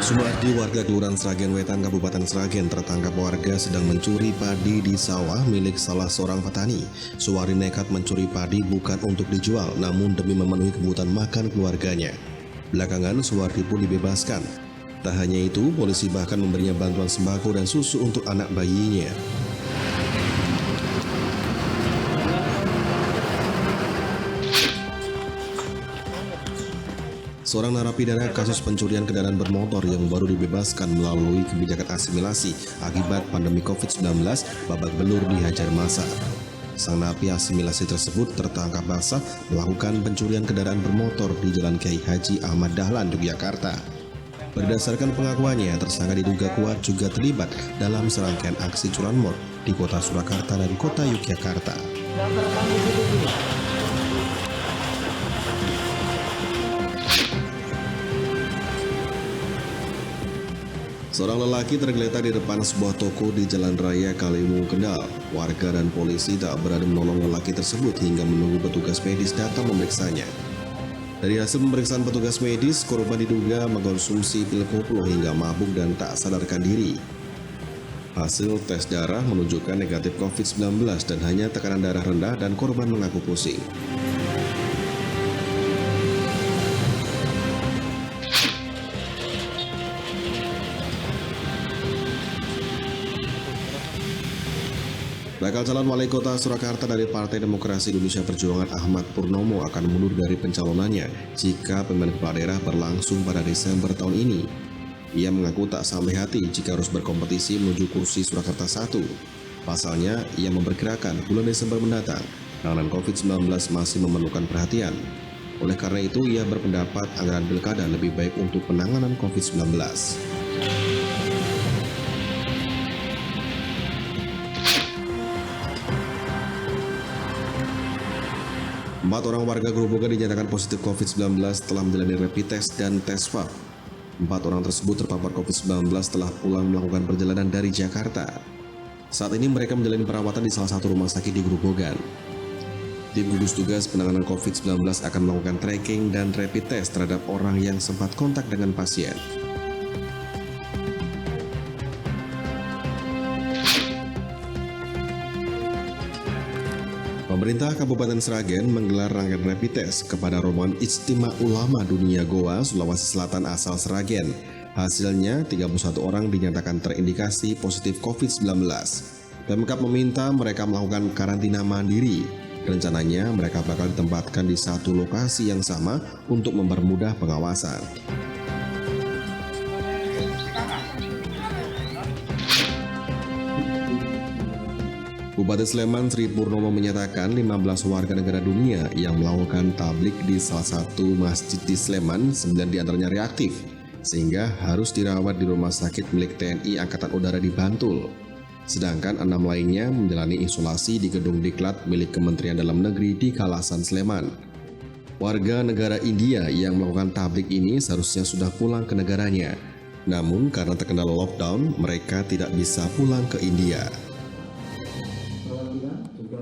Sumardi, warga Kelurahan Sragen Wetan, Kabupaten Sragen, tertangkap warga sedang mencuri padi di sawah milik salah seorang petani. Suwardi nekat mencuri padi bukan untuk dijual, namun demi memenuhi kebutuhan makan keluarganya. Belakangan, Suwardi pun dibebaskan. Tak hanya itu, polisi bahkan memberinya bantuan sembako dan susu untuk anak bayinya. Seorang narapidana kasus pencurian kendaraan bermotor yang baru dibebaskan melalui kebijakan asimilasi akibat pandemi COVID-19 babak belur dihajar massa. Sang napi asimilasi tersebut tertangkap basah melakukan pencurian kendaraan bermotor di Jalan Kiai Haji Ahmad Dahlan, Yogyakarta. Berdasarkan pengakuannya, tersangka diduga kuat juga terlibat dalam serangkaian aksi curanmor di kota Surakarta dan kota Yogyakarta. Seorang lelaki tergeletak di depan sebuah toko di Jalan Raya Kalimu, Kendal. Warga dan polisi tak berani menolong lelaki tersebut hingga menunggu petugas medis datang memeriksanya. Dari hasil pemeriksaan petugas medis, korban diduga mengkonsumsi pil koplo hingga mabuk dan tak sadarkan diri. Hasil tes darah menunjukkan negatif COVID-19 dan hanya tekanan darah rendah dan korban mengaku pusing. Bakal calon wali kota Surakarta dari Partai Demokrasi Indonesia Perjuangan Ahmad Purnomo akan mundur dari pencalonannya jika pemilihan kepala daerah berlangsung pada Desember tahun ini. Ia mengaku tak sampai hati jika harus berkompetisi menuju kursi Surakarta 1. Pasalnya, ia memperkirakan bulan Desember mendatang, penanganan COVID-19 masih memerlukan perhatian. Oleh karena itu, ia berpendapat anggaran pilkada lebih baik untuk penanganan COVID-19. Empat orang warga Grobogan dinyatakan positif COVID-19 setelah menjalani rapid test dan tes swab. 4 orang tersebut terpapar COVID-19 setelah pulang melakukan perjalanan dari Jakarta. Saat ini mereka menjalani perawatan di salah satu rumah sakit di Grobogan. Tim gugus tugas penanganan COVID-19 akan melakukan tracking dan rapid test terhadap orang yang sempat kontak dengan pasien. Pemerintah Kabupaten Sragen menggelar rangkaian rapid test kepada rombongan Ijtima Ulama Dunia Goa, Sulawesi Selatan asal Sragen. Hasilnya, 31 orang dinyatakan terindikasi positif COVID-19. Pemkab meminta mereka melakukan karantina mandiri. Rencananya, mereka bakal ditempatkan di satu lokasi yang sama untuk mempermudah pengawasan. Bupati Sleman Sri Purnomo menyatakan 15 warga negara dunia yang melakukan tablik di salah satu masjid di Sleman, 9 diantaranya reaktif, sehingga harus dirawat di rumah sakit milik TNI Angkatan Udara di Bantul. Sedangkan 6 lainnya menjalani isolasi di gedung diklat milik Kementerian Dalam Negeri di Kalasan, Sleman. Warga negara India yang melakukan tablik ini seharusnya sudah pulang ke negaranya. Namun karena terkendala lockdown, mereka tidak bisa pulang ke India. Juga